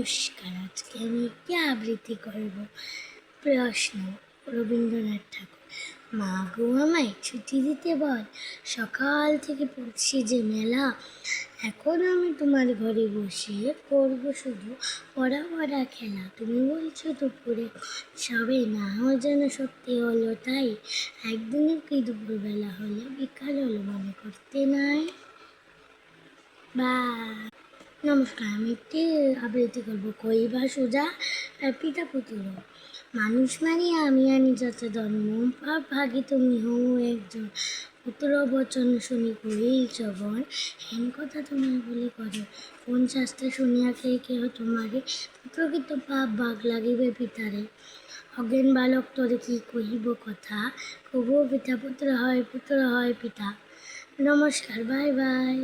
নমস্কার, আজকে আমি একটি আবৃত্তি করব। প্রশ্ন, রবীন্দ্রনাথ ঠাকুর। মা গো আমায় ছুটি দিতে বল, সকাল থেকে পড়ছি যে মেলা। এখন আমি তোমার ঘরে বসে করবো শুধু পড়া পড়া খেলা। তুমি বলছো দুপুরে সবে না হয় যেন সত্যি হলো তাই। একদিনের কি দুপুরবেলা হলে বিকাল হলো মনে করতে নাই। বা নমস্কার, আমি একটি আবৃত্তি করবো। কইবা সোজা পিতা পুতুল, মানুষ মানি আমি আনি যত জন্ম, পাপ ভাগি তুমি হও একজন। পুত্র বচন শুনি করিল শ্রবণ, হেন কথা তুমি বলি করো। কোন শাস্ত্রে শুনিয়া খেয়ে কেহ তোমারে, প্রকৃত পাপ ভাগ লাগিবে পিতারে। অজ্ঞান বালক তোরে কি কহিব কথা, কবু পিতা পুত্র হয় পিতা। নমস্কার, বাই বাই।